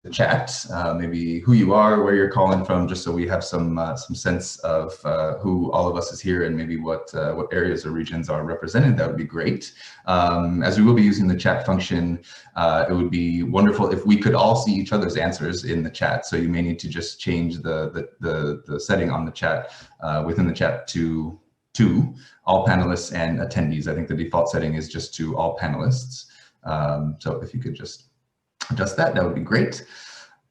the chat, maybe who you are, where you're calling from, just so we have some sense of who all of us is here and maybe what areas or regions are represented. That would be great. As we will be using the chat function, it would be wonderful if we could all see each other's answers in the chat. So you may need to just change the setting on the chat within the chat to all panelists and attendees. I think the default setting is just to all panelists. So if you could just adjust that, that would be great.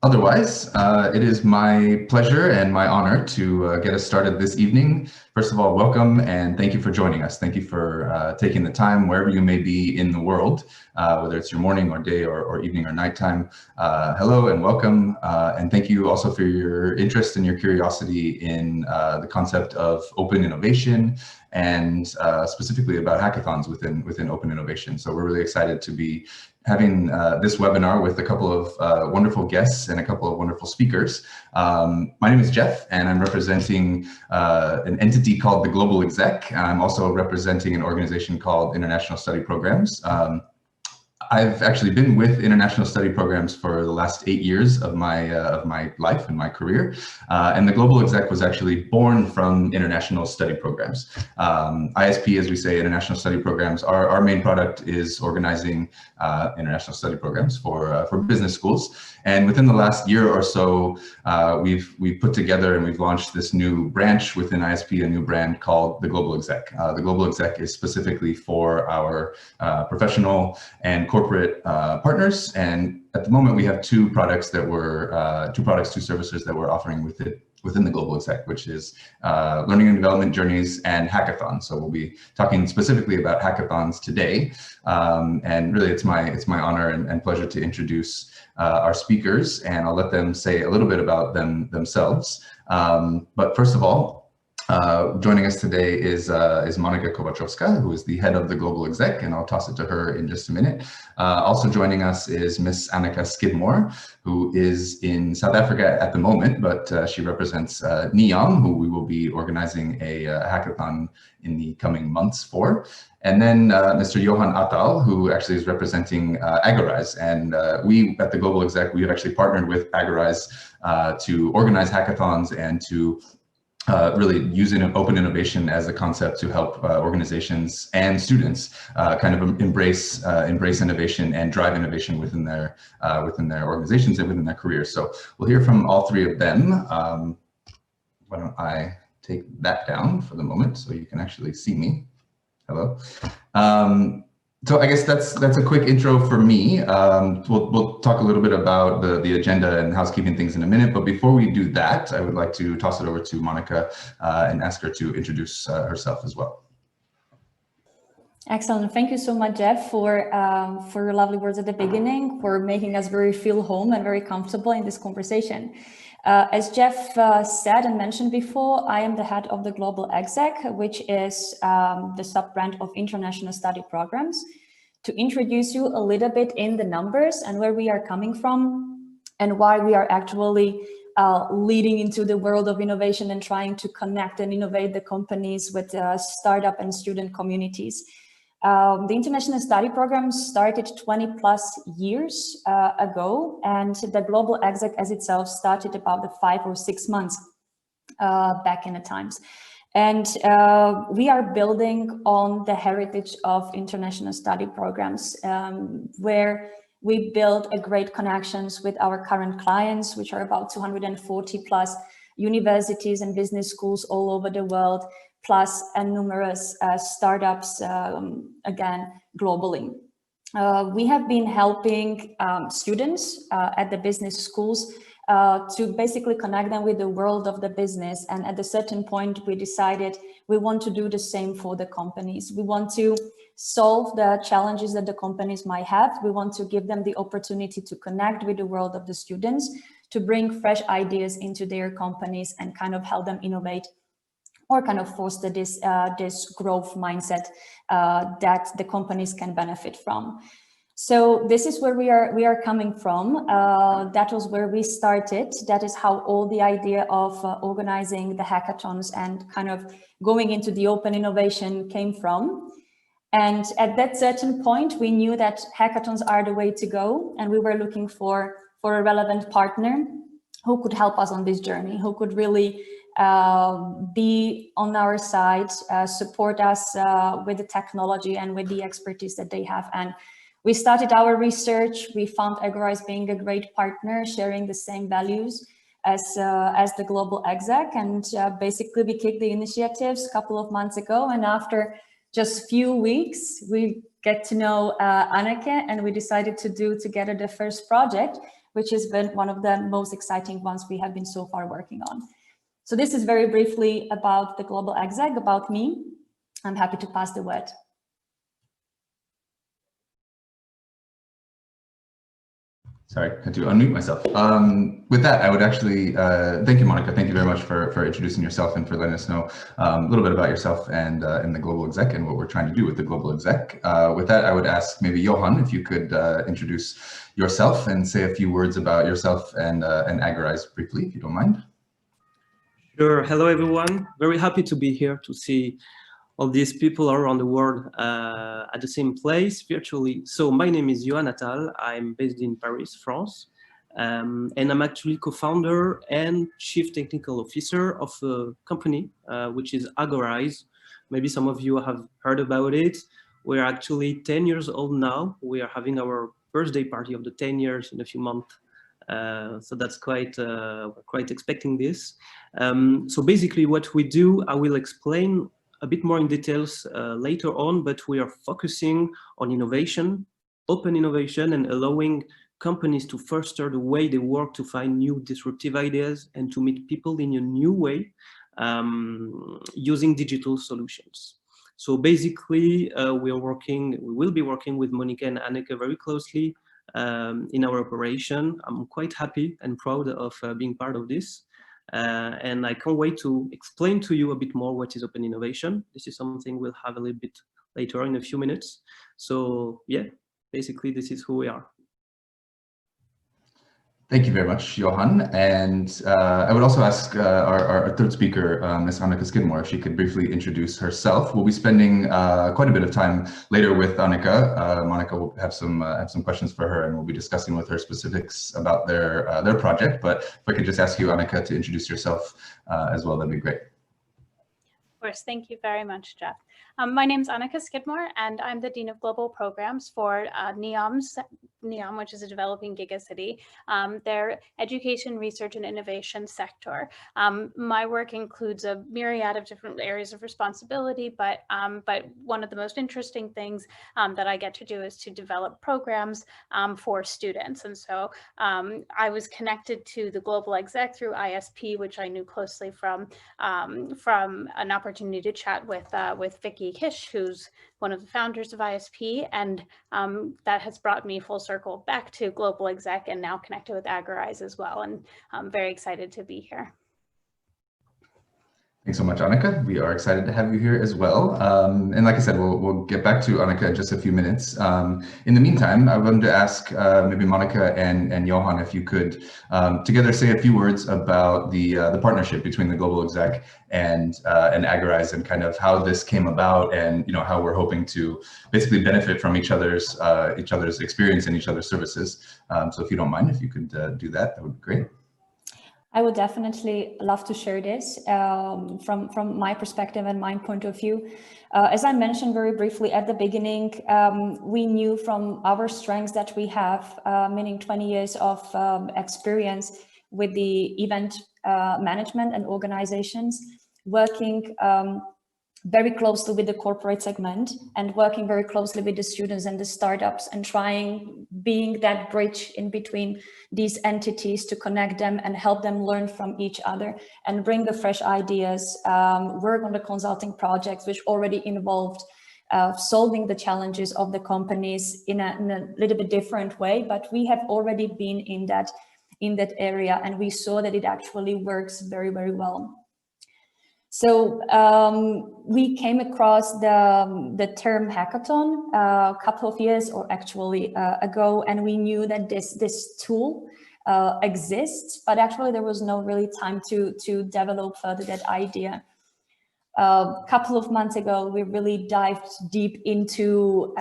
Otherwise, it is my pleasure and my honor to get us started this evening. First of all, welcome and thank you for joining us. Thank you for taking the time wherever you may be in the world, whether it's your morning or day or evening or nighttime. Hello and welcome. And thank you also for your interest and your curiosity in the concept of open innovation and specifically about hackathons within open innovation. So we're really excited to be having this webinar with a couple of wonderful guests and a couple of wonderful speakers. My name is Jeff, and I'm representing an entity called the Global Exec. I'm also representing an organization called International Study Programs. I've actually been with international study programs for the last 8 years of my life and my career, and the Global Exec was actually born from international study programs. ISP, as we say, international study programs. Our main product is organizing international study programs for business schools, and within the last year or so, we've put together and we've launched this new branch within ISP, a new brand called the Global Exec. The Global Exec is specifically for our professional and corporate partners, and at the moment we have two products, two services that we're offering within the Global Exec, which is learning and development journeys and hackathons. So we'll be talking specifically about hackathons today, and really it's my honor and pleasure to introduce our speakers, and I'll let them say a little bit about themselves. But first of all, joining us today is Monika Kowachowska, who is the head of the Global Exec, and I'll toss it to her in just a minute. Also joining us is Miss Annika Skidmore, who is in South Africa at the moment, but she represents NEOM, who we will be organizing a hackathon in the coming months for. And then Mr. Johan Attal, who actually is representing Agorize. And we at the Global Exec, we have actually partnered with Agorize to organize hackathons and to really using open innovation as a concept to help organizations and students kind of embrace innovation and drive innovation within their organizations and within their careers. So we'll hear from all three of them. Why don't I take that down for the moment so you can actually see me. Hello. So I guess that's a quick intro for me. We'll talk a little bit about the agenda and housekeeping things in a minute, but before we do that, I would like to toss it over to Monika and ask her to introduce herself as well. Excellent. Thank you so much, Jeff, for your lovely words at the beginning, for making us feel home and very comfortable in this conversation. As Jeff said and mentioned before, I am the head of the Global Exec, which is the sub-brand of International Study Programs. To introduce you a little bit in the numbers and where we are coming from and why we are actually leading into the world of innovation and trying to connect and innovate the companies with startup and student communities. The International Study Program started 20 plus years ago, and the Global Exec as itself started about the 5 or 6 months back in the times. And we are building on the heritage of international study programs, where we build a great connections with our current clients, which are about 240 plus universities and business schools all over the world, plus numerous startups, again, globally. We have been helping students at the business schools to basically connect them with the world of the business. And at a certain point, we decided we want to do the same for the companies. We want to solve the challenges that the companies might have. We want to give them the opportunity to connect with the world of the students, to bring fresh ideas into their companies and kind of help them innovate or kind of foster this growth mindset that the companies can benefit from. So this is where we are coming from. That was where we started. That is how all the idea of organizing the hackathons and kind of going into the open innovation came from. And at that certain point, we knew that hackathons are the way to go, and we were looking for for a relevant partner who could help us on this journey, who could really be on our side, support us with the technology and with the expertise that they have. And we started our research. We found Agorize being a great partner, sharing the same values as the global exec. And basically we kicked the initiatives a couple of months ago. And after just few weeks, we get to know Anneke, and we decided to do together the first project, which has been one of the most exciting ones we have been so far working on. So this is very briefly about the global exec, about me. I'm happy to pass the word. Sorry, I had to unmute myself. With that, I would actually thank you, Monica. Thank you very much for introducing yourself and for letting us know a little bit about yourself and the global exec and what we're trying to do with the global exec. With that, I would ask maybe Johan if you could introduce yourself and say a few words about yourself and Agorize briefly, if you don't mind. Sure. Hello, everyone. Very happy to be here to see all these people around the world at the same place virtually. So my name is Johan Attal. I'm based in Paris, France. And I'm actually co-founder and chief technical officer of a company, which is Agorize. Maybe some of you have heard about it. We're actually 10 years old now. We are having our birthday party of the 10 years in a few months. So that's quite expecting this. So basically what we do, I will explain a bit more in details later on, but we are focusing on innovation, open innovation, and allowing companies to foster the way they work to find new disruptive ideas and to meet people in a new way using digital solutions. So basically, we will be working with Monica and Anneke very closely in our operation. I'm quite happy and proud of being part of this. And I can't wait to explain to you a bit more what is open innovation. This is something we'll have a little bit later in a few minutes. So yeah, basically this is who we are. Thank you very much, Johan. And I would also ask our third speaker, Ms. Anneke Skidmore, if she could briefly introduce herself. We'll be spending quite a bit of time later with Anneke. Monica will have some questions for her, and we'll be discussing with her specifics about their project. But if I could just ask you, Anneke, to introduce yourself as well, that'd be great. Of course, thank you very much, Jeff. My name is Anneke Skidmore, and I'm the Dean of Global Programs for NEOM, which is a developing gigacity, their education, research, and innovation sector. My work includes a myriad of different areas of responsibility, but one of the most interesting things that I get to do is to develop programs for students. And so I was connected to the Global Exec through ISP, which I knew closely from an opportunity to chat with Vicky Kish, who's one of the founders of ISP, and that has brought me full circle back to Global Exec and now connected with Agorize as well. And I'm very excited to be here. Thanks so much, Anneke. We are excited to have you here as well. And like I said, we'll get back to Anneke in just a few minutes. In the meantime, I wanted to ask maybe Monica and Johan if you could together say a few words about the partnership between the Global Exec and Agorize, and kind of how this came about, and how we're hoping to basically benefit from each other's experience and each other's services. So if you don't mind, if you could do that, that would be great. I would definitely love to share this from my perspective and my point of view. As I mentioned very briefly at the beginning, we knew from our strengths that we have, meaning 20 years of experience with the event management and organizations, working very closely with the corporate segment and working very closely with the students and the startups, and being that bridge in between these entities to connect them and help them learn from each other and bring the fresh ideas, work on the consulting projects which already involved solving the challenges of the companies in a little bit different way, but we have already been in that area, and we saw that it actually works very, very well. So we came across the term hackathon a couple of years or actually ago, and we knew that this tool exists, but actually there was no really time to develop further that idea. A couple of months ago, we really dived deep into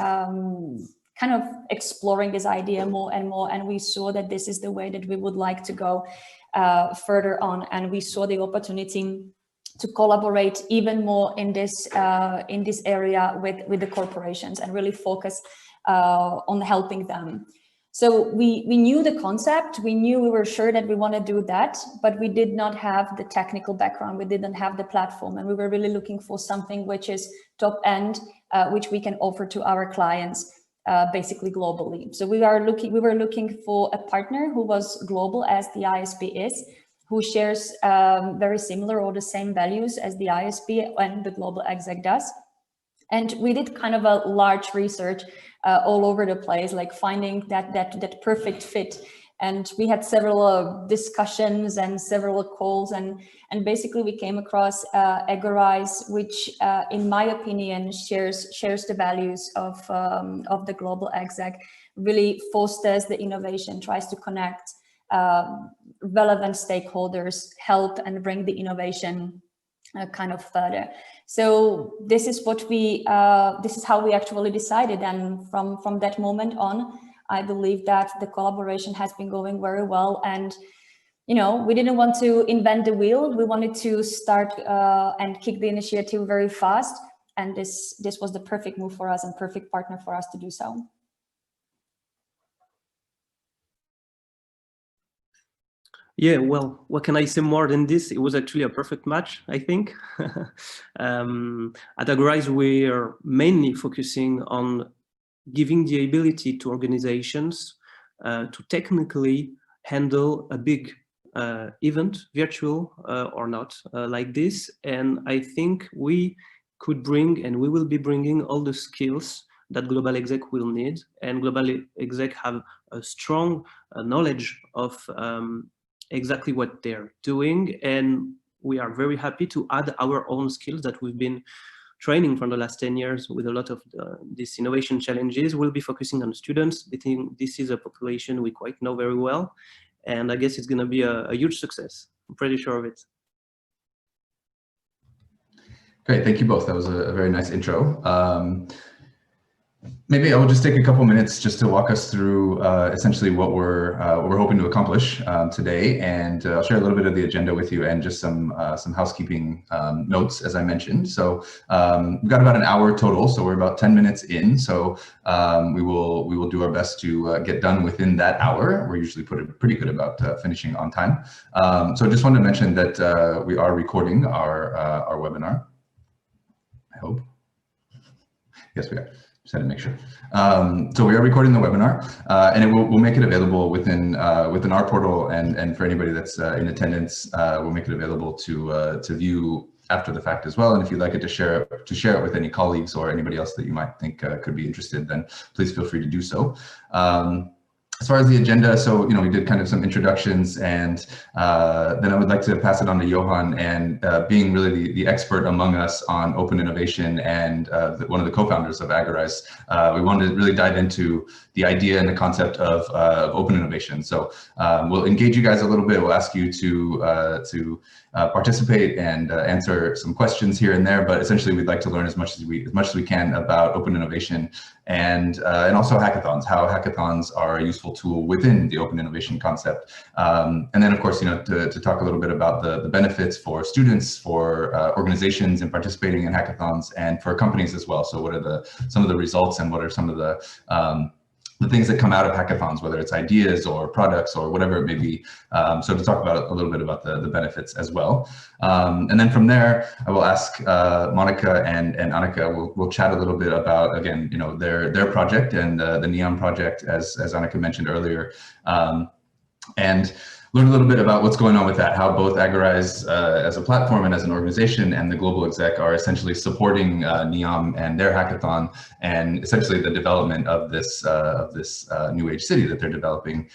kind of exploring this idea more and more, and we saw that this is the way that we would like to go further on, and we saw the opportunity to collaborate even more in this area with the corporations and really focus on helping them. So we knew the concept, we were sure that we want to do that, but we did not have the technical background, we didn't have the platform, and we were really looking for something which is top end, which we can offer to our clients basically globally. So we were looking for a partner who was global as the ISP is, who shares very similar or the same values as the ISP and the global exec does. And we did kind of a large research all over the place, like finding that perfect fit. And we had several discussions and several calls, and basically we came across Agorize, which in my opinion shares the values of the global exec, really fosters the innovation, tries to connect relevant stakeholders, help and bring the innovation kind of further. So this is what this is how we actually decided, and from that moment on, I believe that the collaboration has been going very well. And we didn't want to invent the wheel. We wanted to start and kick the initiative very fast, and this was the perfect move for us and perfect partner for us to do so. Yeah, well, what can I say more than this? It was actually a perfect match, I think. At Agorize, we are mainly focusing on giving the ability to organizations to technically handle a big event, virtual or not, like this. And I think we could bring, and we will be bringing, all the skills that Global Exec will need. And Global Exec have a strong knowledge of exactly what they're doing, and we are very happy to add our own skills that we've been training for the last 10 years with a lot of these innovation challenges. We'll be focusing on students. I think this is a population we quite know very well, and I guess it's going to be a huge success. I'm pretty sure of it. Great, thank you both. That was a very nice intro. Maybe I will just take a couple minutes just to walk us through essentially what we're hoping to accomplish today, and I'll share a little bit of the agenda with you and just some housekeeping notes, as I mentioned. So we've got about an hour total, so we're about 10 minutes in. So we will do our best to get done within that hour. We're usually pretty good about finishing on time. So I just wanted to mention that we are recording our webinar. I hope. Yes, we are. Just had to make sure. So we are recording the webinar, and we'll make it available within our portal, and for anybody that's in attendance, we'll make it available to view after the fact as well. And if you'd like it to share it with any colleagues or anybody else that you might think could be interested, then please feel free to do so. As far as the agenda, so we did kind of some introductions, and then I would like to pass it on to Johan, and being really the expert among us on open innovation and one of the co-founders of Agorize, we wanted to really dive into the idea and the concept of open innovation. So we'll engage you guys a little bit. We'll ask you to participate and answer some questions here and there, but essentially we'd like to learn as much as we can about open innovation and also hackathons, how hackathons are a useful tool within the open innovation concept. And then of course, to talk a little bit about the benefits for students, for organizations in participating in hackathons, and for companies as well. So what are some of the results, and what are some of the things that come out of hackathons, whether it's ideas or products or whatever it may be. So to talk about a little bit about the benefits as well. And then from there, I will ask Monica and Annika, we'll chat a little bit about, again, their project and the NEOM project, as Annika mentioned earlier. And learn a little bit about what's going on with that, how both Agorize as a platform and as an organization and the Global Exec are essentially supporting NEOM and their hackathon, and essentially the development of this new age city that they're developing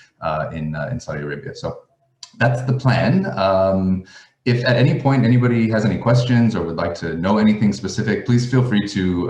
in Saudi Arabia. So that's the plan. If at any point anybody has any questions or would like to know anything specific, please feel free to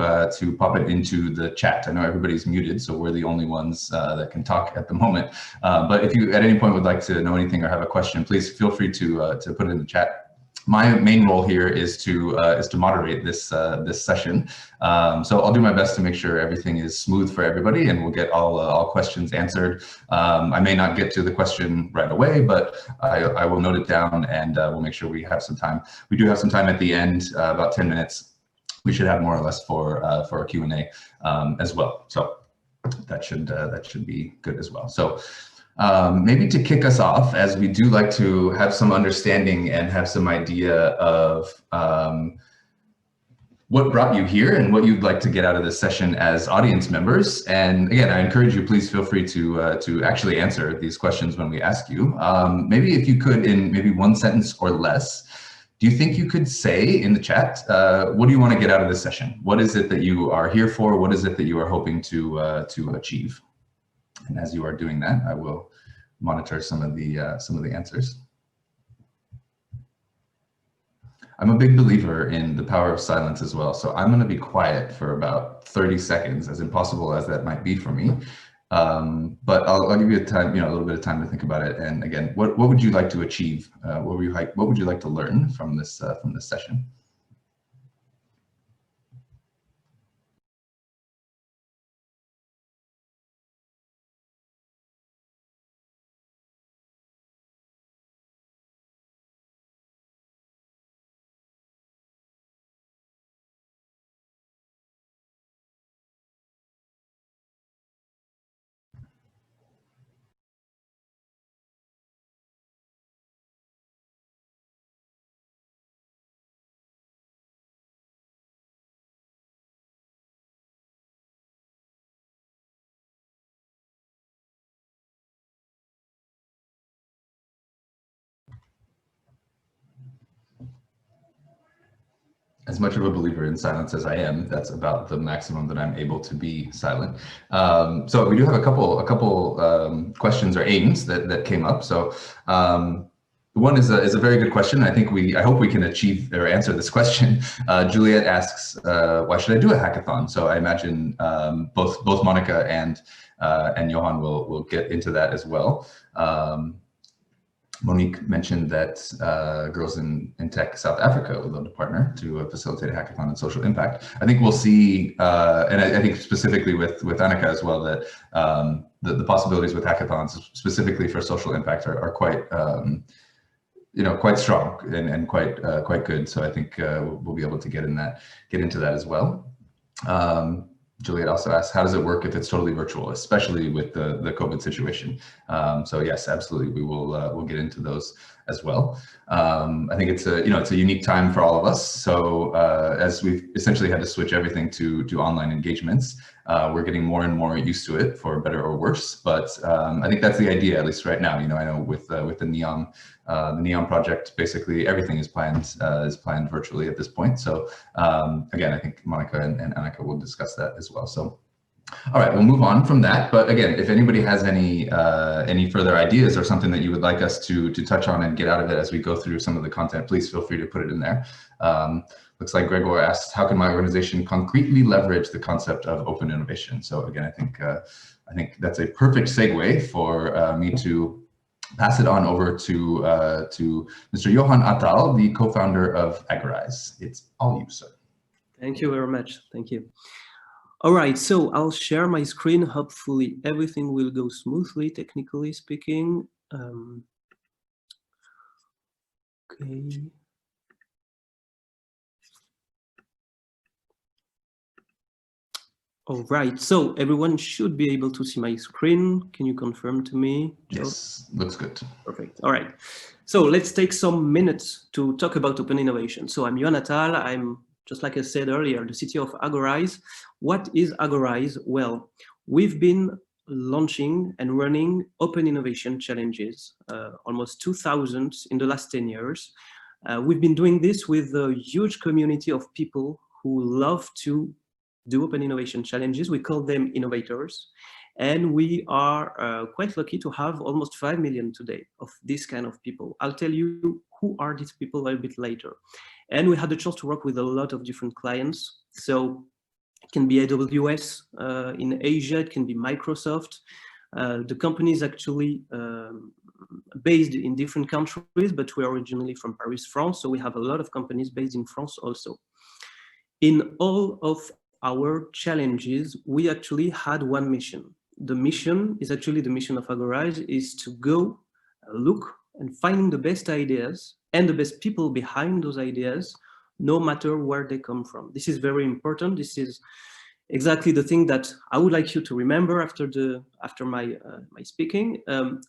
pop it into the chat. I know everybody's muted, so we're the only ones that can talk at the moment. But if you at any point would like to know anything or have a question, please feel free to put it in the chat. my main role here is to moderate this this session. So I'll do my best to make sure everything is smooth for everybody, and we'll get all questions answered. I may not get to the question right away, but I will note it down, and we'll make sure we have some time. We do have some time at the end, about 10 minutes. We should have more or less for a Q&A as well. So that should be good as well. So maybe to kick us off, as we do like to have some understanding and have some idea of what brought you here and what you'd like to get out of this session as audience members. And again, I encourage you, please feel free to actually answer these questions when we ask you. Maybe if you could, in maybe one sentence or less, do you think you could say in the chat, what do you want to get out of this session? What is it that you are here for? What is it that you are hoping to achieve? And as you are doing that, I will monitor some of the answers. I'm a big believer in the power of silence as well, so I'm going to be quiet for about 30 seconds, as impossible as that might be for me. But I'll give you a time, a little bit of time to think about it. And again, what would you like to achieve? What would you like to learn from this session? As much of a believer in silence as I am, that's about the maximum that I'm able to be silent. So we do have a couple questions or aims that came up. So one is a very good question. I hope we can achieve or answer this question. Juliet asks, why should I do a hackathon? So I imagine both Monica and Johan will get into that as well. Monique mentioned that Girls in Tech South Africa would love to partner to facilitate a hackathon and social impact. I think we'll see, and I think specifically with Annika as well, that the possibilities with hackathons, specifically for social impact, are quite quite strong and quite good. So I think we'll be able to get into that as well. Juliet also asked, how does it work if it's totally virtual, especially with the COVID situation? So yes, absolutely, we'll get into those as well. I think it's a unique time for all of us. So as we've essentially had to switch everything to online engagements, we're getting more and more used to it, for better or worse. But I think that's the idea, at least right now. I know with the NEOM project, basically everything is planned virtually at this point. So again, I think Monica and Annika will discuss that as well. So all right, we'll move on from that. But again, if anybody has any further ideas or something that you would like us to touch on and get out of it as we go through some of the content, please feel free to put it in there. Looks like Gregor asked, how can my organization concretely leverage the concept of open innovation? So again, I think that's a perfect segue for me to pass it on over to Mr. Johan Attal, the co-founder of Agorize. It's all you, sir. Thank you very much. Thank you. All right, so I'll share my screen. Hopefully everything will go smoothly, technically speaking. Okay. All right, so everyone should be able to see my screen. Can you confirm to me, Joe? Yes, looks good. Perfect. All right, so let's take some minutes to talk about open innovation. So I'm Johan Attal. I'm, just like I said earlier, the CTO of Agorize. What is Agorize? Well, we've been launching and running open innovation challenges, almost 2,000 in the last 10 years. We've been doing this with a huge community of people who love to do open innovation challenges. We call them innovators. And we are quite lucky to have almost 5 million today of this kind of people. I'll tell you who are these people a little bit later. And we had the chance to work with a lot of different clients. So it can be AWS in Asia, it can be Microsoft. The companies actually based in different countries, but we're originally from Paris, France, so we have a lot of companies based in France also. In all of our challenges, we actually had one mission. The mission is actually the mission of Agorize, is to go look and finding the best ideas and the best people behind those ideas, no matter where they come from. This is very important. This is exactly the thing that I would like you to remember after my speaking.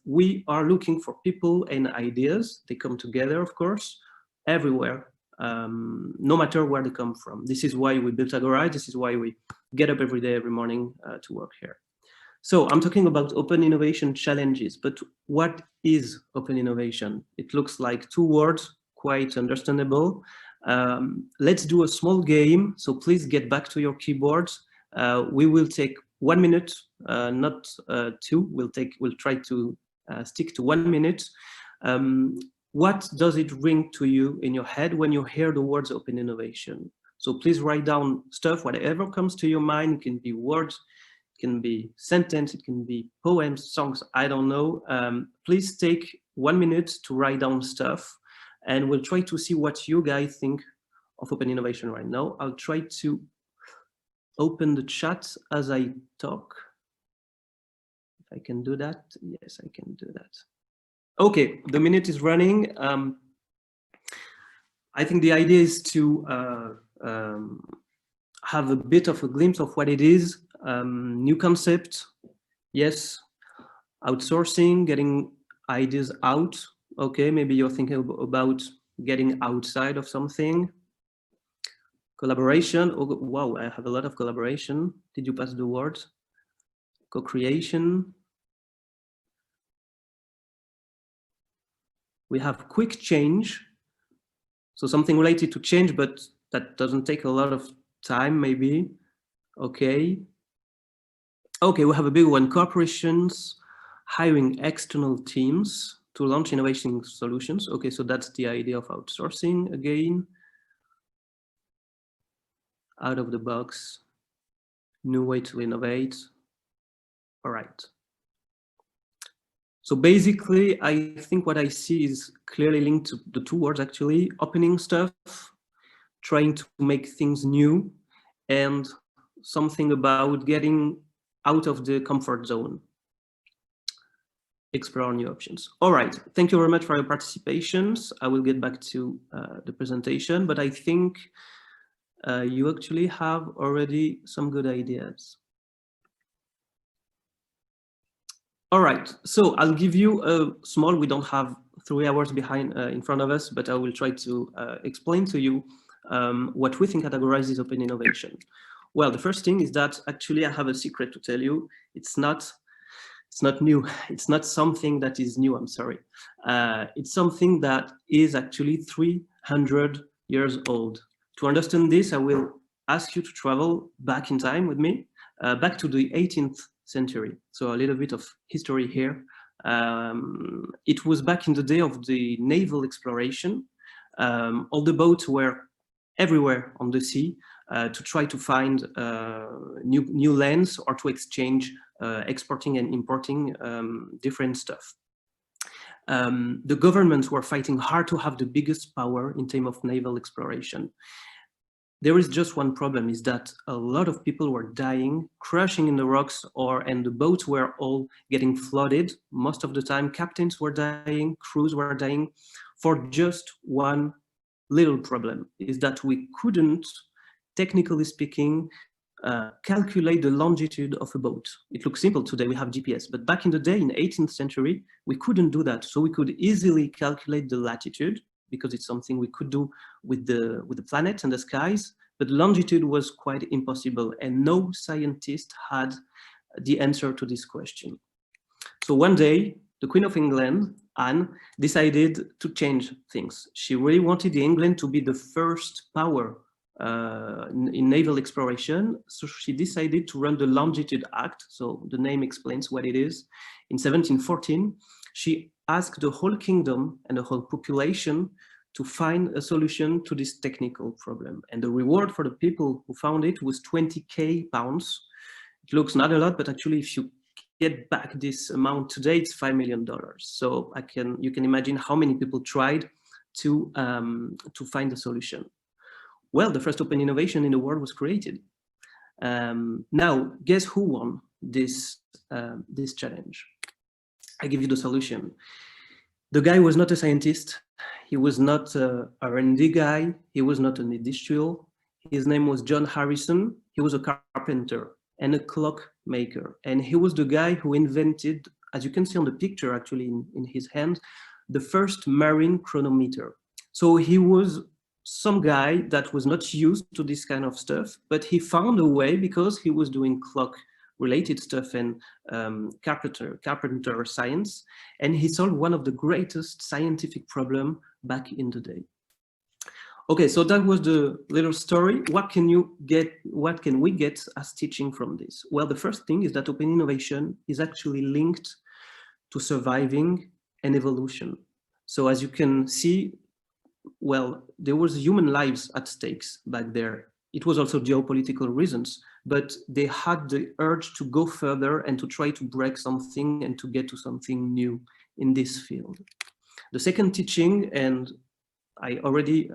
We are looking for people and ideas. They come together, of course, everywhere, no matter where they come from. This is why we built Agorize. This is why we get up every day, every morning to work here. So I'm talking about open innovation challenges, but what is open innovation? It looks like two words, quite understandable. Let's do a small game. So please get back to your keyboards. We will take 1 minute, not 2. We'll try to stick to 1 minute. What does it ring to you in your head when you hear the words open innovation? So please write down stuff, whatever comes to your mind. It can be words, it can be sentence, it can be poems, songs, I don't know. Please take 1 minute to write down stuff, and we'll try to see what you guys think of open innovation right now. I'll try to open the chat as I talk. If I can do that, yes, I can do that. Okay, the minute is running. I think the idea is to have a bit of a glimpse of what it is. New concept, yes. Outsourcing, getting ideas out. Okay, maybe you're thinking about getting outside of something. Collaboration, oh, wow, I have a lot of collaboration. Did you pass the word? Co-creation. We have quick change. So something related to change, but that doesn't take a lot of time, maybe. Okay. Okay, we have a big one, corporations hiring external teams to launch innovation solutions. Okay, so that's the idea of outsourcing again. Out of the box, new way to innovate. All right. So basically, I think what I see is clearly linked to the two words actually, opening stuff, trying to make things new, and something about getting out of the comfort zone. Explore new options. All right, thank you very much for your participations. I will get back to the presentation, but I think you actually have already some good ideas. All right, so I'll give you a small, we don't have 3 hours in front of us, but I will try to explain to you what we think at Agorize is open innovation. Well, the first thing is that actually I have a secret to tell you. It's not new. It's not something that is new, I'm sorry. It's something that is actually 300 years old. To understand this, I will ask you to travel back in time with me, back to the 18th century. So a little bit of history here. It was back in the day of the naval exploration. All the boats were everywhere on the sea to try to find new lands or to exchange exporting and importing different stuff. The governments were fighting hard to have the biggest power in terms of naval exploration. There is just one problem, is that a lot of people were dying, crashing in the rocks, and the boats were all getting flooded. Most of the time, captains were dying, crews were dying, for just one little problem, is that we couldn't, technically speaking, calculate the longitude of a boat. It looks simple today, we have GPS, but back in the day, in the 18th century, we couldn't do that. So we could easily calculate the latitude, because it's something we could do with the planet and the skies, but longitude was quite impossible, and no scientist had the answer to this question. So one day, the Queen of England, Anne, decided to change things. She really wanted England to be the first power in naval exploration, so she decided to run the Longitude Act. So the name explains what it is. In 1714, she asked the whole kingdom and the whole population to find a solution to this technical problem. And the reward for the people who found it was 20,000 pounds. It looks not a lot, but actually if you get back this amount today, it's $5 million. So you can imagine how many people tried to find a solution. Well, the first open innovation in the world was created. Now, guess who won this challenge? I give you the solution. The guy was not a scientist. He was not a R&D guy. He was not an industrial. His name was John Harrison. He was a carpenter and a clockmaker. And he was the guy who invented, as you can see on the picture actually in his hand, the first marine chronometer. So he was some guy that was not used to this kind of stuff, but he found a way because he was doing clock related stuff and carpenter science, and he solved one of the greatest scientific problem back in the day. Okay, so that was the little story. What can we get as teaching from this? Well, the first thing is that open innovation is actually linked to surviving and evolution. So as you can see, well, there was human lives at stakes back there. It was also geopolitical reasons, but they had the urge to go further and to try to break something and to get to something new in this field. The second teaching, and I already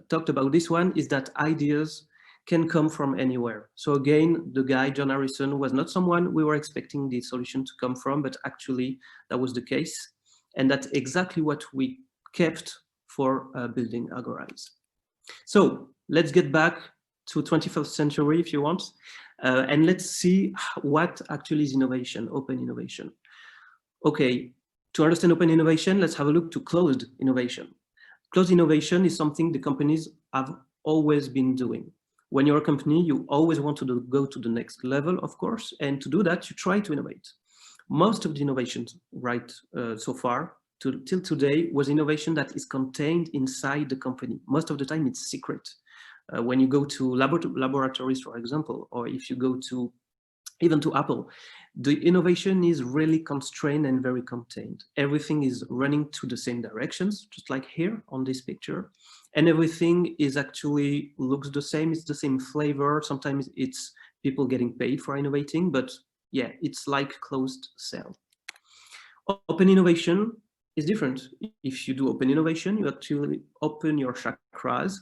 talked about this one, is that ideas can come from anywhere. So again, the guy, John Harrison, was not someone we were expecting the solution to come from, but actually that was the case. And that's exactly what we kept for building Agorize. So let's get back to 21st century if you want, and let's see what actually is innovation, open innovation. Okay, to understand open innovation, let's have a look to closed innovation. Closed innovation is something the companies have always been doing. When you're a company, you always want to go to the next level, of course, and to do that, you try to innovate. Most of the innovations so far till today was innovation that is contained inside the company. Most of the time it's secret. When you go to laboratories, for example, or if you go to even to Apple, the innovation is really constrained and very contained. Everything is running to the same directions, just like here on this picture. And everything is actually looks the same, it's the same flavor. Sometimes it's people getting paid for innovating, but yeah, it's like closed cell. Open innovation is different. If you do open innovation, you actually open your chakras,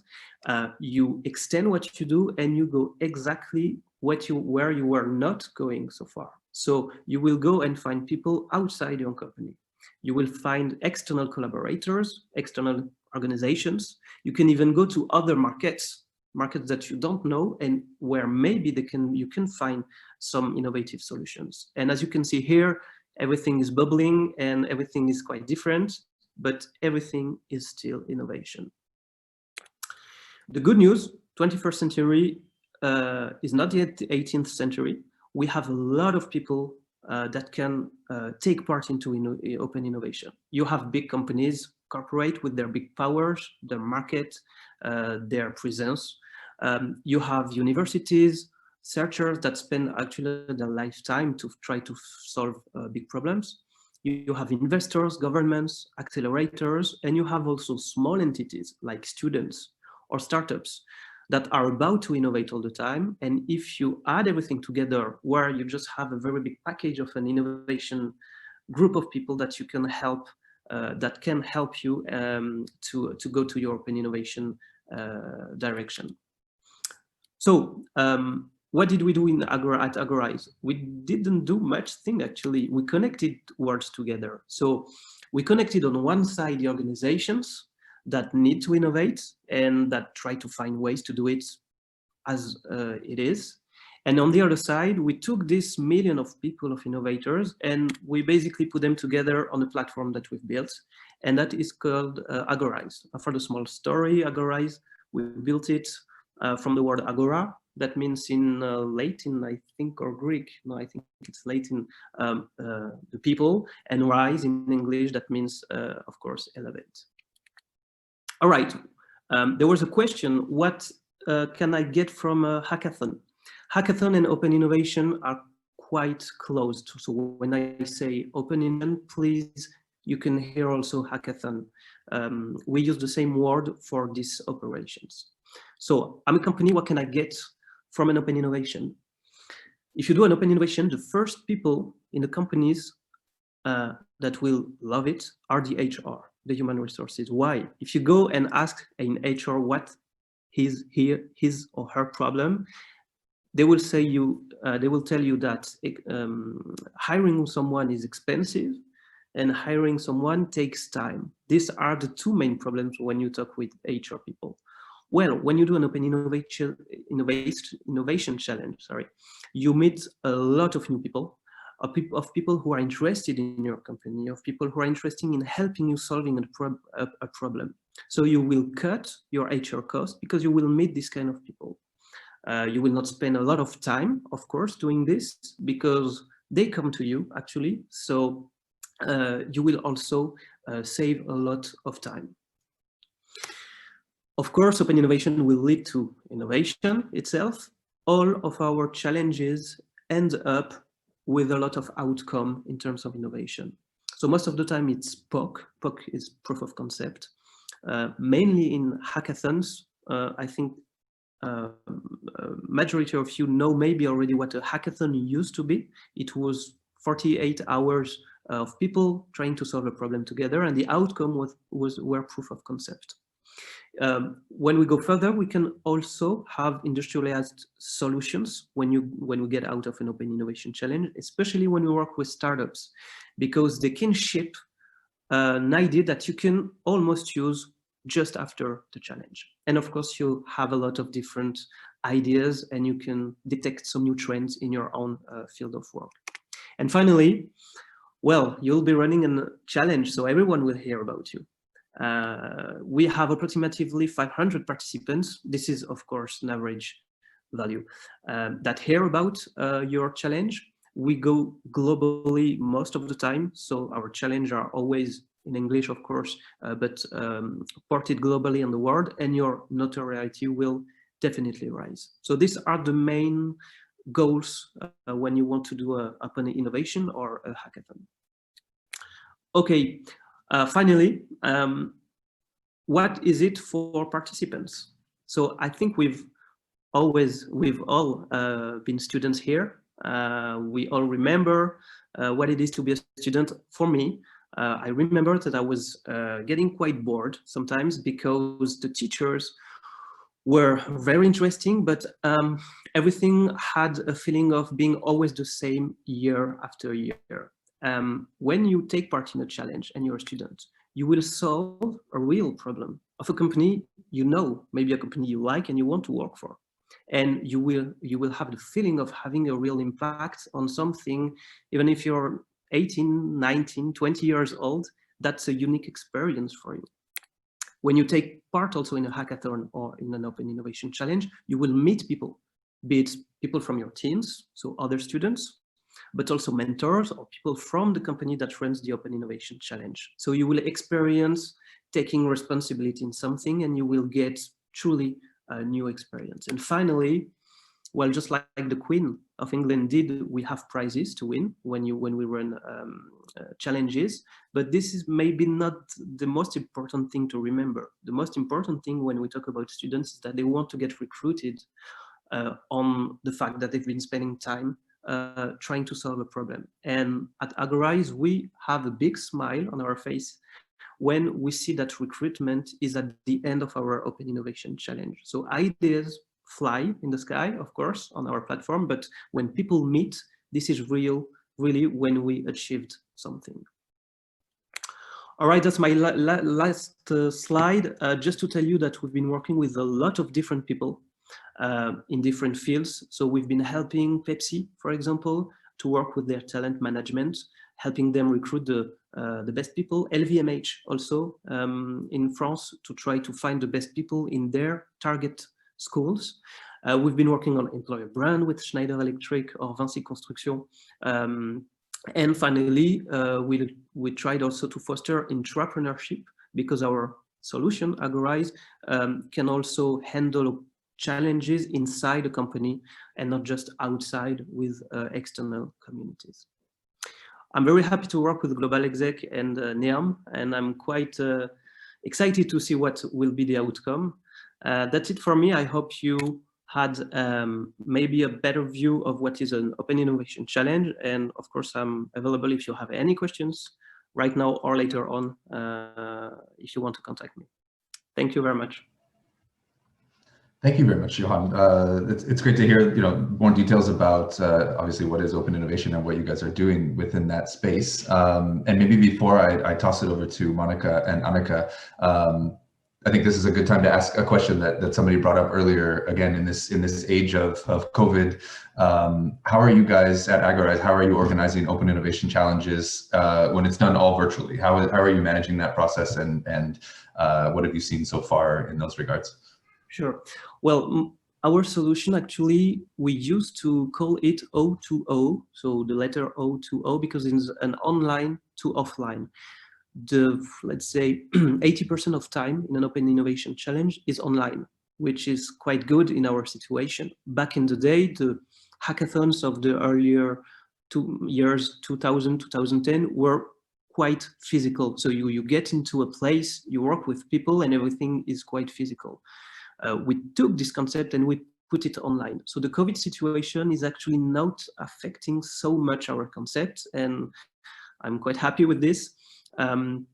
you extend what you do, and you go exactly where you were not going so far. So you will go and find people outside your company. You will find external collaborators, external organizations. You can even go to other markets that you don't know, and where maybe you can find some innovative solutions. And as you can see here, everything is bubbling and everything is quite different, but everything is still innovation. The good news, 21st century is not yet the 18th century. We have a lot of people that can take part into open innovation. You have big companies, corporate with their big powers, their market, their presence. You have universities, researchers that spend actually their lifetime to try to solve big problems. You have investors, governments, accelerators, and you have also small entities like students or startups that are about to innovate all the time. And if you add everything together, where you just have a very big package of an innovation group of people that you can help, that can help you to go to your open innovation direction. So what did we do at Agorize? We didn't do much thing actually. We connected words together. So we connected on one side the organizations that need to innovate and that try to find ways to do it as it is. And on the other side, we took this million of people, of innovators, and we basically put them together on a platform that we've built, and that is called Agorize. For the small story, Agorize, we built it from the word agora. That means in Latin, I think, or Greek. No, I think it's Latin, the people, and rise in English, that means, of course, elevate. All right, there was a question, what can I get from a hackathon? Hackathon and open innovation are quite close. So when I say open innovation, please, you can hear also hackathon. We use the same word for these operations. So I'm a company, what can I get from an open innovation? If you do an open innovation, the first people in the companies that will love it are the HR, the human resources. Why? If you go and ask in HR what his or her problem, they will say they will tell you that hiring someone is expensive and hiring someone takes time. These are the two main problems when you talk with HR people. Well, when you do an open innovation challenge, sorry, you meet a lot of new people, of people who are interested in your company, of people who are interested in helping you solving a problem. So you will cut your HR cost because you will meet this kind of people. You will not spend a lot of time, of course, doing this because they come to you actually. So you will also save a lot of time. Of course, open innovation will lead to innovation itself. All of our challenges end up with a lot of outcome in terms of innovation. So most of the time it's POC. POC is proof of concept. Mainly in hackathons, I think majority of you know maybe already what a hackathon used to be. It was 48 hours of people trying to solve a problem together, and the outcome were proof of concept. When we go further, we can also have industrialized solutions when we get out of an open innovation challenge, especially when we work with startups, because they can ship an idea that you can almost use just after the challenge. And of course, you have a lot of different ideas and you can detect some new trends in your own field of work. And finally, well, you'll be running a challenge, so everyone will hear about you. We have approximately 500 participants. This is, of course, an average value that hear about your challenge. We go globally most of the time, so our challenges are always in English, of course, but ported globally in the world, and your notoriety will definitely rise. So these are the main goals when you want to do an open innovation or a hackathon. Okay. Finally, what is it for participants? So I think we've all been students here. We all remember what it is to be a student. For me, I remember that I was getting quite bored sometimes because the teachers were very interesting, but everything had a feeling of being always the same year after year. When you take part in a challenge and you're a student, you will solve a real problem of a company you know, maybe a company you like and you want to work for. And you will have the feeling of having a real impact on something, even if you're 18, 19, 20 years old, that's a unique experience for you. When you take part also in a hackathon or in an open innovation challenge, you will meet people, be it people from your teams, so other students, but also mentors or people from the company that runs the Open Innovation Challenge. So you will experience taking responsibility in something and you will get truly a new experience. And finally, well, just like the Queen of England did, we have prizes to win when we run challenges, but this is maybe not the most important thing to remember. The most important thing when we talk about students is that they want to get recruited on the fact that they've been spending time trying to solve a problem. And at Agorize, we have a big smile on our face when we see that recruitment is at the end of our Open Innovation Challenge. So ideas fly in the sky, of course, on our platform, but when people meet, this is really when we achieved something. All right, that's my last slide, just to tell you that we've been working with a lot of different people in different fields. So we've been helping Pepsi, for example, to work with their talent management, helping them recruit the best people. LVMH also in France to try to find the best people in their target schools. We've been working on employer brand with Schneider Electric or Vinci Construction. And finally, we tried also to foster entrepreneurship because our solution, Agorize, can also handle challenges inside a company and not just outside with external communities. I'm very happy to work with Global Exec and NEAM, and I'm quite excited to see what will be the outcome. That's it for me. I hope you had maybe a better view of what is an Open Innovation Challenge. And of course, I'm available if you have any questions right now or later on, if you want to contact me. Thank you very much. Thank you very much, Johan. It's great to hear, more details about obviously what is open innovation and what you guys are doing within that space. And maybe before I toss it over to Monica and Annika, I think this is a good time to ask a question that somebody brought up earlier. Again, in this age of COVID, how are you guys at Agorize? How are you organizing open innovation challenges when it's done all virtually? How are you managing that process, and what have you seen so far in those regards? Sure. Well, our solution, actually, we used to call it O2O, so the letter O2O, because it's an online to offline. Let's say 80% of time in an Open Innovation Challenge is online, which is quite good in our situation. Back in the day, the hackathons of the earlier 2 years, 2000, 2010, were quite physical. So you get into a place, you work with people, and everything is quite physical. We took this concept and we put it online. So the COVID situation is actually not affecting so much our concept, and I'm quite happy with this. And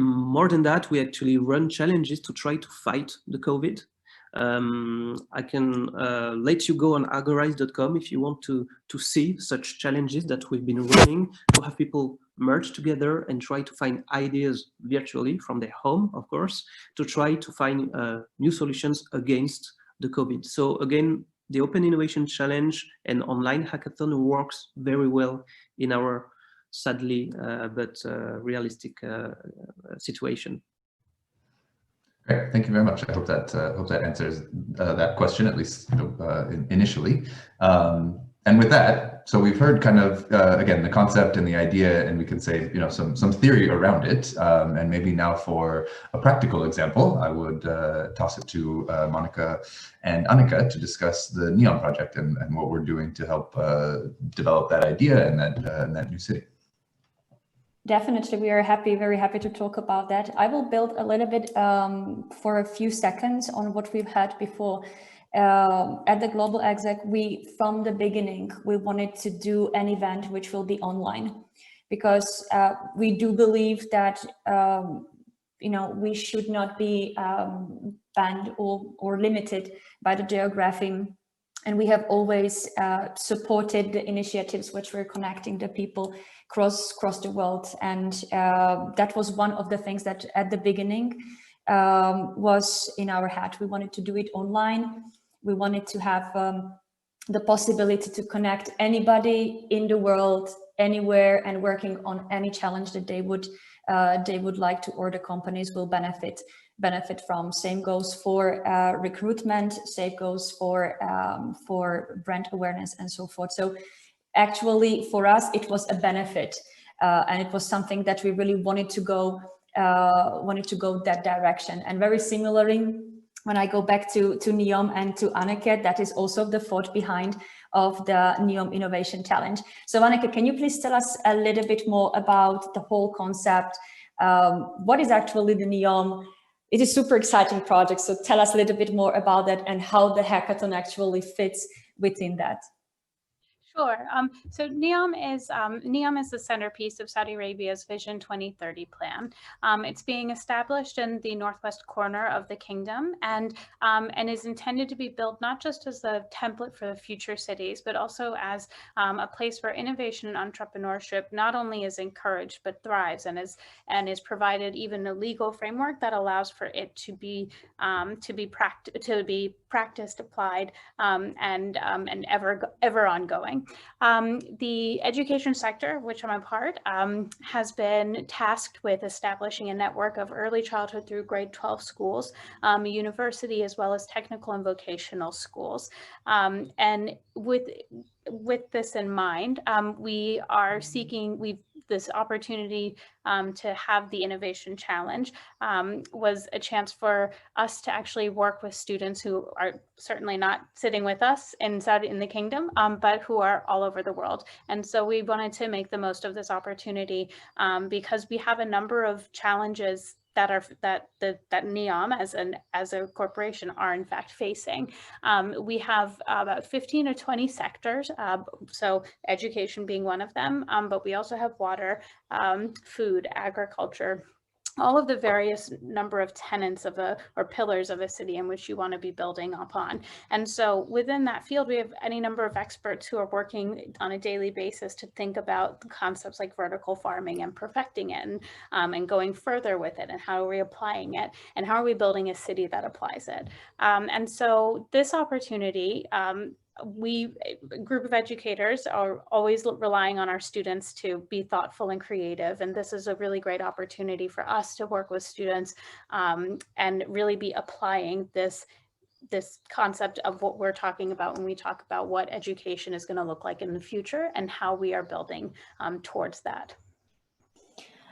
more than that, we actually run challenges to try to fight the COVID. I can let you go on agorize.com if you want to see such challenges that we've been running, to have people merge together and try to find ideas virtually from their home, of course, to try to find new solutions against the COVID. So again, the Open Innovation Challenge and online hackathon works very well in our sadly but realistic situation. Great, thank you very much. I hope that answers that question, at least initially. And with that, so we've heard kind of again the concept and the idea, and we can say some theory around it. And maybe now for a practical example, I would toss it to Monica and Annika to discuss the NEOM project and what we're doing to help develop that idea and that new city. Definitely, we are very happy to talk about that. I will build a little bit for a few seconds on what we've had before. At the Global Exec, from the beginning, we wanted to do an event which will be online, because we do believe that we should not be banned or limited by the geography. And we have always supported the initiatives which were connecting the people across the world. And that was one of the things that at the beginning was in our head. We wanted to do it online. We wanted to have the possibility to connect anybody in the world, anywhere, and working on any challenge that they would like to, or the companies will benefit from. Same goes for recruitment, same goes for brand awareness and so forth. So actually for us, it was a benefit, and it was something that we really wanted to go that direction. And very similarly, when I go back to NEOM and to Anneke, that is also the thought behind of the NEOM Innovation Challenge. So Anneke, can you please tell us a little bit more about the whole concept? What is actually the NEOM? It is a super exciting project, so tell us a little bit more about that and how the hackathon actually fits within that. Sure. So NEOM is the centerpiece of Saudi Arabia's Vision 2030 plan. It's being established in the northwest corner of the kingdom, and is intended to be built not just as a template for the future cities, but also as a place where innovation and entrepreneurship not only is encouraged but thrives, and is provided even a legal framework that allows for it to be practiced, applied, and ever ongoing. The education sector, which I'm a part, has been tasked with establishing a network of early childhood through grade 12 schools, a university, as well as technical and vocational schools. And with this in mind, we are seeking, this opportunity to have the Innovation Challenge was a chance for us to actually work with students who are certainly not sitting with us in the kingdom, but who are all over the world. And so we wanted to make the most of this opportunity because we have a number of challenges that NEOM as a corporation are in fact facing. We have about 15 or 20 sectors, so education being one of them, but we also have water, food, agriculture, all of the various number of tenants of or pillars of a city in which you want to be building upon. And so within that field, we have any number of experts who are working on a daily basis to think about concepts like vertical farming and perfecting it, and going further with it, and how are we applying it, and how are we building a city that applies it. And so this opportunity, a group of educators are always relying on our students to be thoughtful and creative. And this is a really great opportunity for us to work with students and really be applying this concept of what we're talking about when we talk about what education is going to look like in the future and how we are building towards that.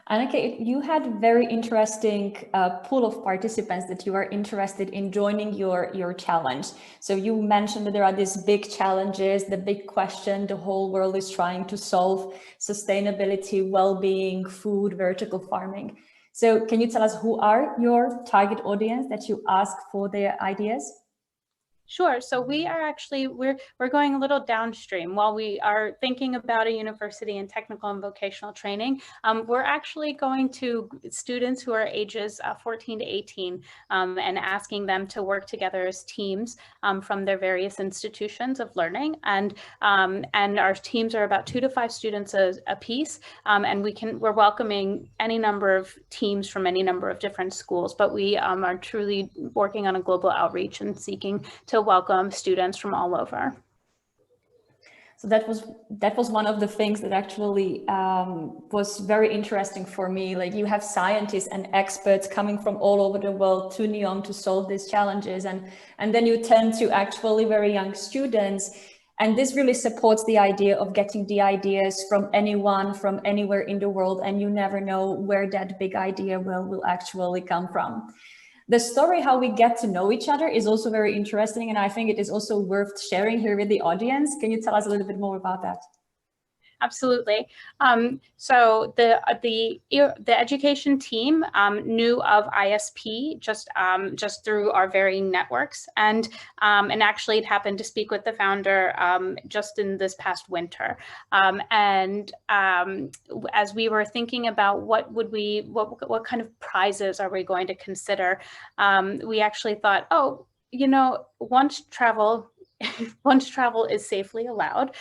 Anneke, you had very interesting pool of participants that you are interested in joining your challenge. So you mentioned that there are these big challenges, the big question the whole world is trying to solve: sustainability, well-being, food, vertical farming. So can you tell us who are your target audience that you ask for their ideas? Sure. So we are actually, we're going a little downstream. While we are thinking about a university in technical and vocational training, we're actually going to students who are ages 14 to 18 and asking them to work together as teams from their various institutions of learning. And our teams are about 2 to 5 students a piece. And we're welcoming any number of teams from any number of different schools, but we are truly working on a global outreach and seeking to welcome students from all over. So that was one of the things that actually was very interesting for me. Like, you have scientists and experts coming from all over the world to NEOM to solve these challenges, and then you turn to actually very young students. And this really supports the idea of getting the ideas from anyone, from anywhere in the world, and you never know where that big idea will actually come from. The story, how we get to know each other, is also very interesting, and I think it is also worth sharing here with the audience. Can you tell us a little bit more about that? Absolutely. So the education team knew of ISP just through our varying networks, and actually it happened to speak with the founder just in this past winter. As we were thinking about what kind of prizes are we going to consider, we actually thought, oh, you know, once travel is safely allowed,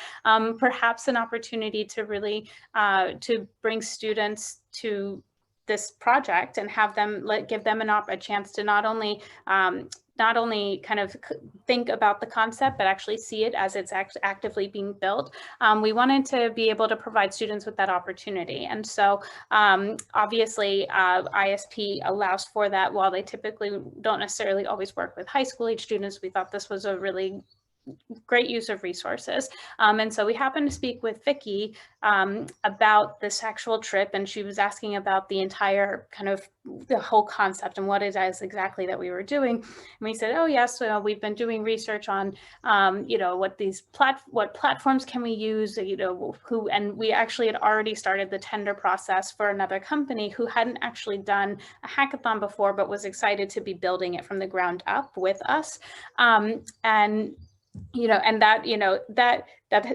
perhaps an opportunity to really to bring students to this project and have them give them a chance to not only kind of think about the concept, but actually see it as it's actively being built. We wanted to be able to provide students with that opportunity. And so obviously ISP allows for that. While they typically don't necessarily always work with high school age students, we thought this was a really great use of resources. And so we happened to speak with Vicky about this actual trip, and she was asking about the entire the whole concept and what it is exactly that we were doing. And we said, oh yes, so we've been doing research on you know, what platforms can we use, you know, and we actually had already started the tender process for another company who hadn't actually done a hackathon before, but was excited to be building it from the ground up with us. And you know, and that, you know, that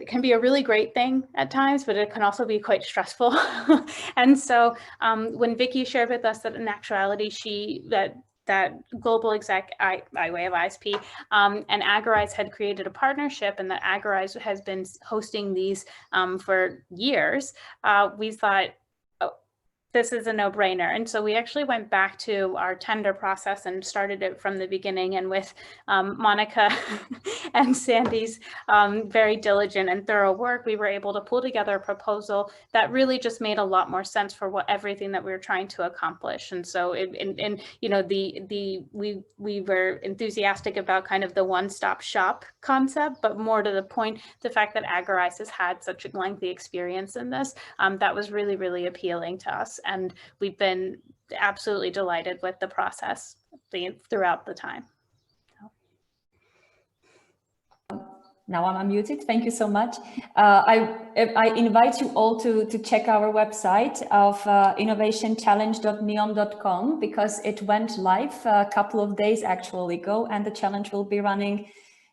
can be a really great thing at times, but it can also be quite stressful. And so when Vicky shared with us that in actuality, that Global Exec by way of ISP and Agorize had created a partnership, and that Agorize has been hosting these for years, we thought, this is a no-brainer. And so we actually went back to our tender process and started it from the beginning. And with Monica and Sandy's very diligent and thorough work, we were able to pull together a proposal that really just made a lot more sense for everything that we were trying to accomplish. And so, you know, we were enthusiastic about kind of the one-stop shop concept, but more to the point, the fact that Agorize has had such a lengthy experience in this, that was really, really appealing to us. And we've been absolutely delighted with the process throughout the time. Now I'm unmuted. Thank you so much. I invite you all to check our website of innovationchallenge.neom.com, because it went live a couple of days actually ago, and the challenge will be running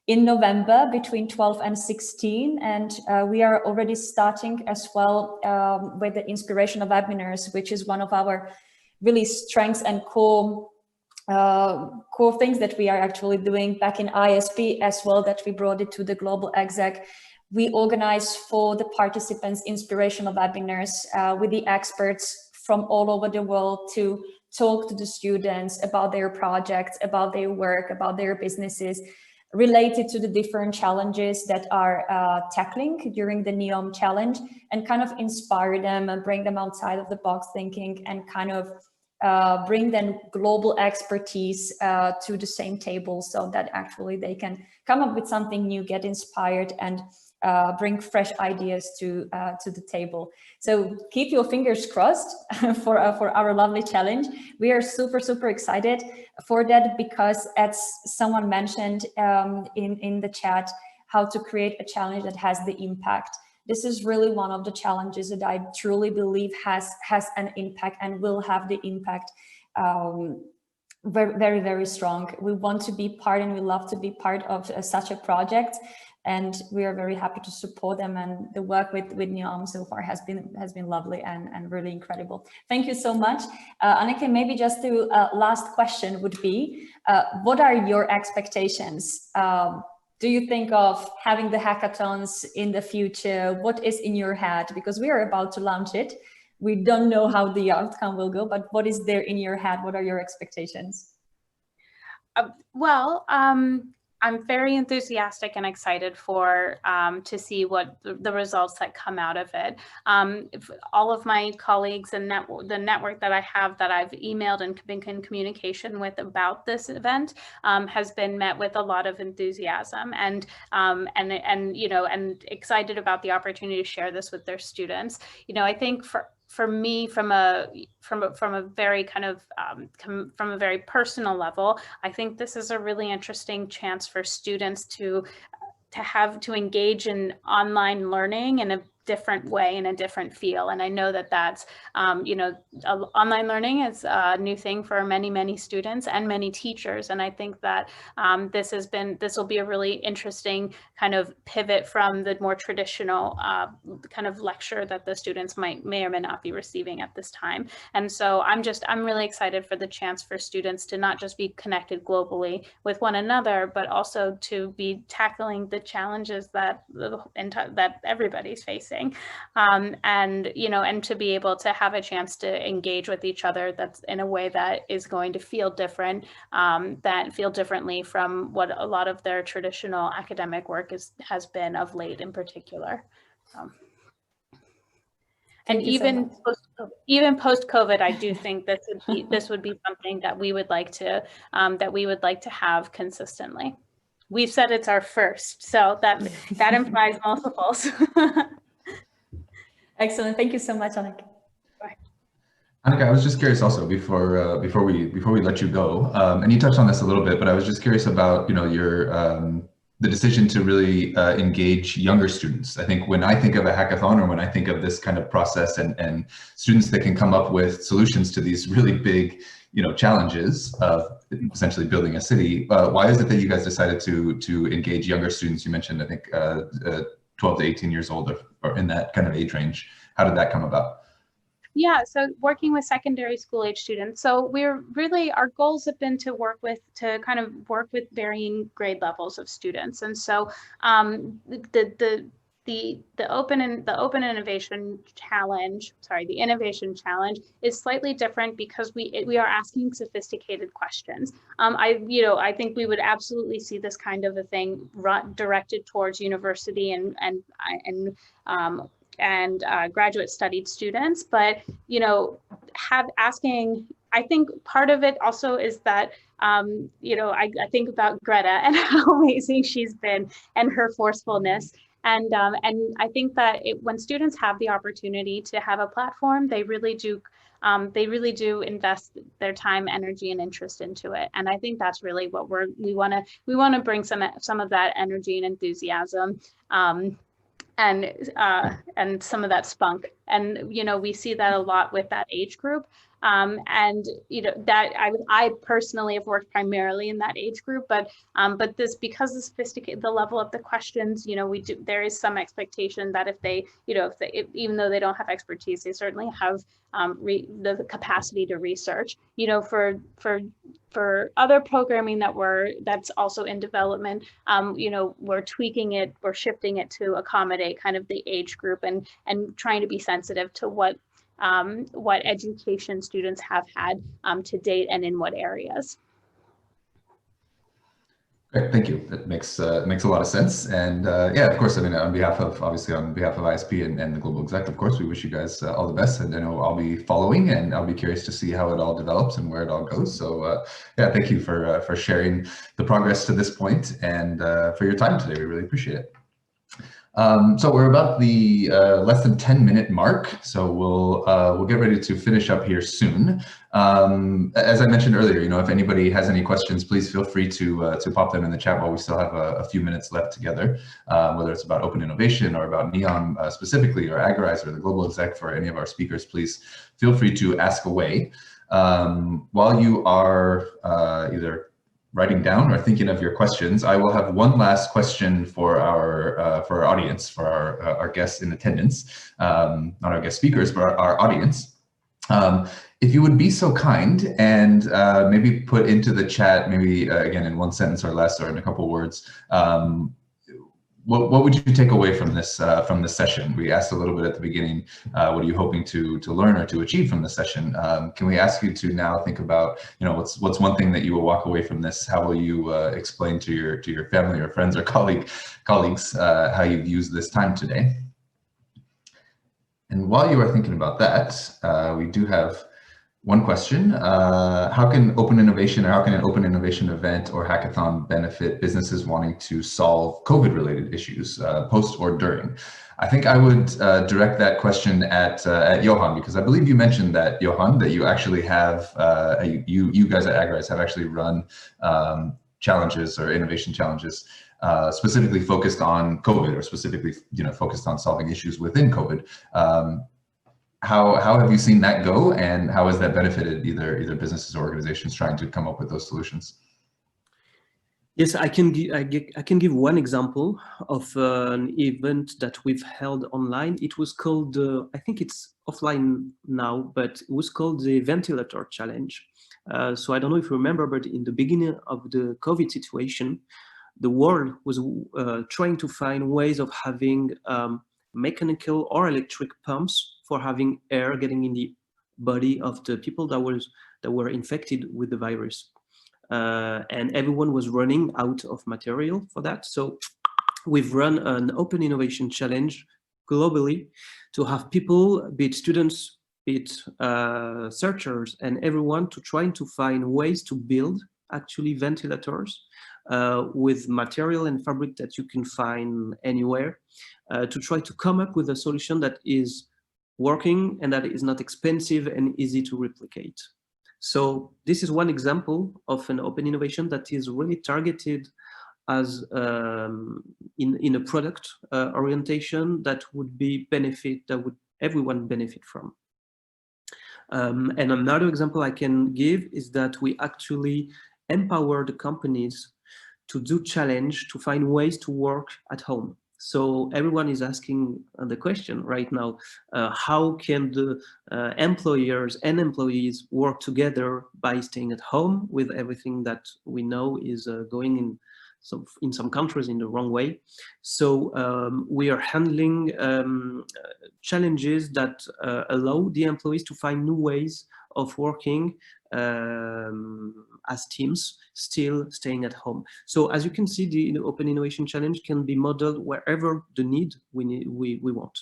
in November between 12 and 16. And we are already starting as well with the inspiration of webinars, which is one of our really strengths and core things that we are actually doing back in ISP as well, that we brought it to the global exec. We organize for the participants inspirational webinars with the experts from all over the world to talk to the students about their projects, about their work, about their businesses, related to the different challenges that are tackling during the NEOM challenge, and kind of inspire them and bring them outside of the box thinking, and kind of bring them global expertise to the same table, so that actually they can come up with something new, get inspired, and bring fresh ideas to the table. So keep your fingers crossed for our lovely challenge. We are super excited for that, because as someone mentioned in the chat, how to create a challenge that has the impact. This is really one of the challenges that I truly believe has an impact and will have the impact very strong. We want to be part, and we love to be part of such a project, and we are very happy to support them. And the work with NEOM so far has been lovely and really incredible. Thank you so much. Anneke, maybe just the last question would be, what are your expectations? Do you think of having the hackathons in the future? What is in your head? Because we are about to launch it. We don't know how the outcome will go, but what is there in your head? What are your expectations? I'm very enthusiastic and excited for to see what the results that come out of it. All of my colleagues and the network that I have, that I've emailed and been in communication with about this event, has been met with a lot of enthusiasm and excited about the opportunity to share this with their students. You know, I think for me, from a very kind of from a very personal level, I think this is a really interesting chance for students to engage in online learning in a different way, in a different feel. And I know that that's, online learning is a new thing for many students and many teachers. And I think that this will be a really interesting kind of pivot from the more traditional kind of lecture that the students may or may not be receiving at this time. And so I'm really excited for the chance for students to not just be connected globally with one another, but also to be tackling the challenges that everybody's facing. And to be able to have a chance to engage with each other that's in a way that is going to feel different, that feel differently from what a lot of their traditional academic work has been of late in particular. And even post-COVID, I do think this would be something that we would like to have consistently. We've said it's our first, so that implies multiples. Excellent. Thank you so much, Anneke. Anneke, I was just curious also before we let you go, and you touched on this a little bit, but I was just curious about your the decision to really engage younger students. I think when I think of a hackathon, or when I think of this kind of process and students that can come up with solutions to these really big challenges of essentially building a city, why is it that you guys decided to engage younger students? You mentioned, I think, 12 to 18 years old, or in that kind of age range. How did that come about? Yeah, so working with secondary school age students. So our goals have been to work with varying grade levels of students. And so the Open Innovation Challenge, the Innovation Challenge is slightly different because we are asking sophisticated questions. I think we would absolutely see this kind of a thing directed towards university and graduate studied students, but I think part of it also is that I think about Greta and how amazing she's been and her forcefulness. And I think that when students have the opportunity to have a platform, they really do they really do invest their time, energy, and interest into it. And I think that's really what we want to bring some of that energy and enthusiasm, and some of that spunk. And we see that a lot with that age group. And that I personally have worked primarily in that age group, but this, because the level of the questions, there is some expectation that if they, even though they don't have expertise, they certainly have the capacity to research. For other programming that's also in development, we're tweaking it, we're shifting it to accommodate kind of the age group and trying to be sensitive to what education students have had to date and in what areas. Great, thank you. That makes a lot of sense. And yeah, of course, I mean, on behalf of ISP and the Global Exec, of course, we wish you guys all the best. And I know I'll be following, and I'll be curious to see how it all develops and where it all goes. So yeah, thank you for sharing the progress to this point, and for your time today. We really appreciate it. So we're about the less than 10-minute mark, so we'll get ready to finish up here soon. As I mentioned earlier, if anybody has any questions, please feel free to pop them in the chat while we still have a few minutes left together, whether it's about open innovation or about NEOM specifically, or Agorize or the Global Exec. For any of our speakers, please feel free to ask away. While you are either writing down or thinking of your questions, I will have one last question for our audience, for our guests in attendance, not our guest speakers, but our audience. If you would be so kind and maybe put into the chat, maybe again in one sentence or less, or in a couple words, what would you take away from this session? We asked a little bit at the beginning, what are you hoping to learn or to achieve from this session? Can we ask you to now think about, what's one thing that you will walk away from this? How will you explain to your family or friends or colleagues how you've used this time today? And while you are thinking about that, we do have one question. How can open innovation, or how can an open innovation event or hackathon benefit businesses wanting to solve COVID-related issues, post or during? I think I would direct that question at Johan, because I believe you mentioned that, Johan, that you actually have, you guys at Agorize have actually run challenges or innovation challenges specifically focused on COVID, or specifically focused on solving issues within COVID. How have you seen that go, and how has that benefited either businesses or organizations trying to come up with those solutions? Yes, I can give one example of an event that we've held online. It was called, I think it's offline now, but it was called the Ventilator Challenge. So I don't know if you remember, but in the beginning of the COVID situation, the world was trying to find ways of having mechanical or electric pumps for having air getting in the body of the people that were infected with the virus. And everyone was running out of material for that. So we've run an open innovation challenge globally to have people, be it students, be it searchers, and everyone, to trying to find ways to build actually ventilators with material and fabric that you can find anywhere, to try to come up with a solution that is working and that is not expensive and easy to replicate. So this is one example of an open innovation that is really targeted as in a product orientation that would be that would everyone benefit from. And another example I can give is that we actually empower the companies to do challenge, to find ways to work at home. So everyone is asking the question right now, how can the employers and employees work together by staying at home with everything that we know is going in some countries in the wrong way. So we are handling challenges that allow the employees to find new ways of working as teams, still staying at home. So as you can see, the Open Innovation Challenge can be modeled wherever the need we want.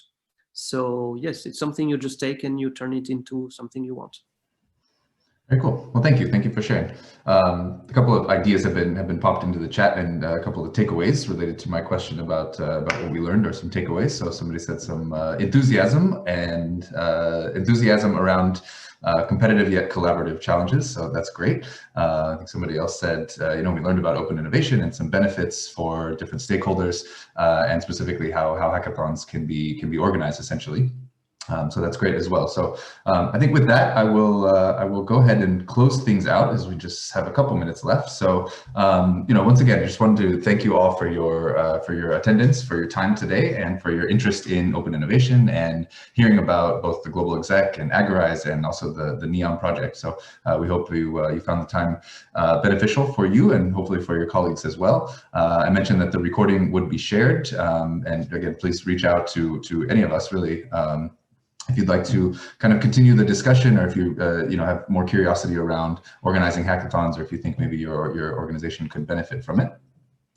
So yes, it's something you just take and you turn it into something you want. Very cool. Well, thank you. Thank you for sharing. A couple of ideas have been popped into the chat, and a couple of takeaways related to my question about what we learned, or some takeaways. So somebody said some enthusiasm around competitive yet collaborative challenges. So that's great. I think somebody else said, we learned about open innovation and some benefits for different stakeholders, and specifically how hackathons can be organized essentially. So that's great as well. So I think with that, I will go ahead and close things out as we just have a couple minutes left. So once again, I just wanted to thank you all for your attendance, for your time today, and for your interest in open innovation and hearing about both the Global Exec and Agorize and also the NEOM project. So we hope you found the time beneficial for you and hopefully for your colleagues as well. I mentioned that the recording would be shared, and again, please reach out to any of us really. If you'd like to kind of continue the discussion, or if you have more curiosity around organizing hackathons, or if you think maybe your organization could benefit from it.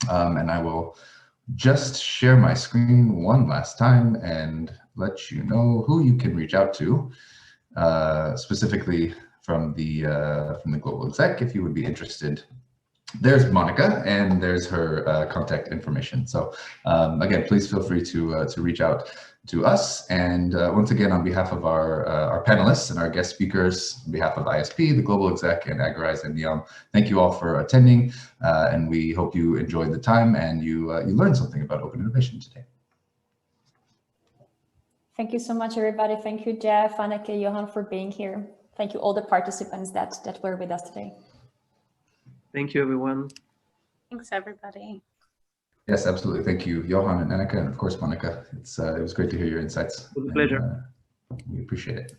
And I will just share my screen one last time and let you know who you can reach out to, specifically from the Global Exec, if you would be interested. There's Monica, and there's her contact information. So again, please feel free to reach out to us. And once again, on behalf of our panelists and our guest speakers, on behalf of ISP, the Global Exec, and Agorize and NEOM, thank you all for attending. And we hope you enjoyed the time and you learned something about open innovation today. Thank you so much, everybody. Thank you, Jeff, Anneke, Johan, for being here. Thank you all the participants that were with us today. Thank you, everyone. Thanks, everybody. Yes, absolutely. Thank you, Johan and Anneke, and of course, Monica. It was great to hear your insights. It was a pleasure. We appreciate it.